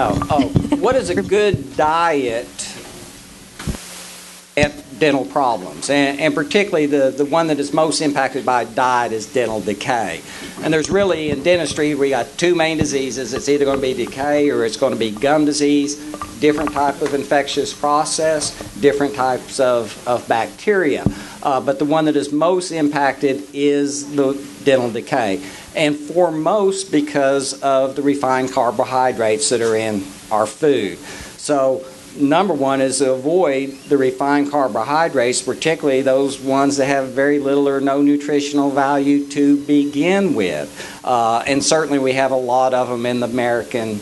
What is a good diet at dental problems? And particularly the one that is most impacted by diet is dental decay. And there's really, in dentistry, we got two main diseases. It's either going to be decay or it's going to be gum disease, different type of infectious process, different types of bacteria. But the one that is most impacted is the dental decay. And foremost because of the refined carbohydrates that are in our food. So number one is to avoid the refined carbohydrates, particularly those ones that have very little or no nutritional value to begin with. And certainly we have a lot of them in the American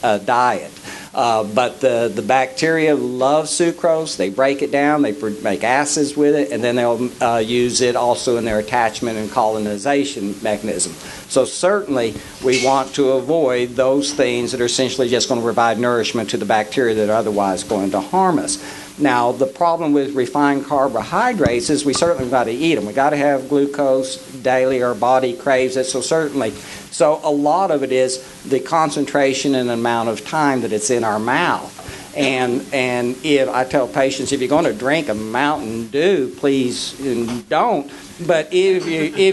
diet. But the bacteria love sucrose. They break it down, they make acids with it, and then they'll use it also in their attachment and colonization mechanism. So certainly we want to avoid those things that are essentially just going to provide nourishment to the bacteria that are otherwise going to harm us. Now, the problem with refined carbohydrates is we certainly got to eat them. We got to have glucose daily. Our body craves it, so certainly. So a lot of it is the concentration and amount of time that it's in our mouth. And if I tell patients, if you're going to drink a Mountain Dew, please don't. But if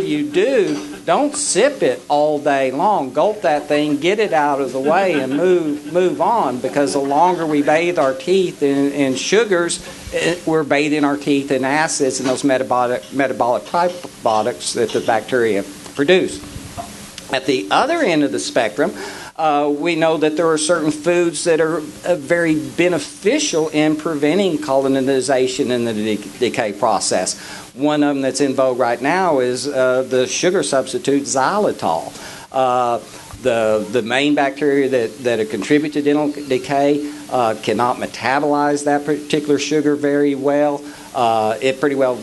you do, don't sip it all day long. Gulp that thing, get it out of the way, and move on. Because the longer we bathe our teeth in sugars, we're bathing our teeth in acids and those metabolic products that the bacteria produce. At the other end of the spectrum, we know that there are certain foods that are very beneficial in preventing colonization in the decay process. One of them that's in vogue right now is the sugar substitute xylitol. The main bacteria that contribute to dental decay cannot metabolize that particular sugar very well. It pretty well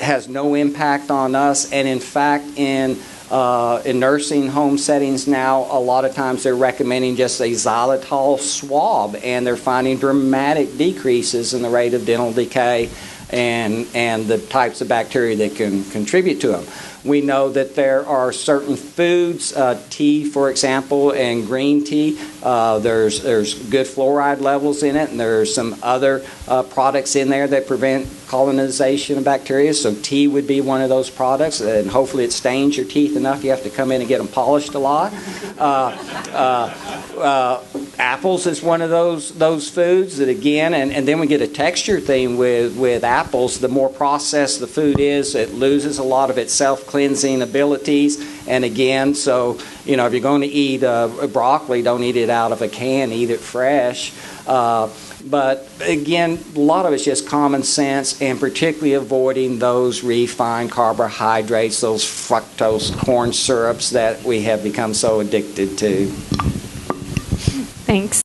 has no impact on us, and in fact, in nursing home settings now, a lot of times they're recommending just a xylitol swab, and they're finding dramatic decreases in the rate of dental decay and the types of bacteria that can contribute to them. We know that there are certain foods, tea, for example, and green tea. There's good fluoride levels in it, and there's some other products in there that prevent colonization of bacteria. So tea would be one of those products, and hopefully it stains your teeth enough you have to come in and get them polished a lot. Apples is one of those foods that, again, and then we get a texture thing with apples. The more processed the food is, it loses a lot of its self-cleansing abilities. And again, so, if you're going to eat broccoli, don't eat it out of a can, eat it fresh. But again, a lot of it's just common sense, and particularly avoiding those refined carbohydrates, those fructose corn syrups that we have become so addicted to. Thanks.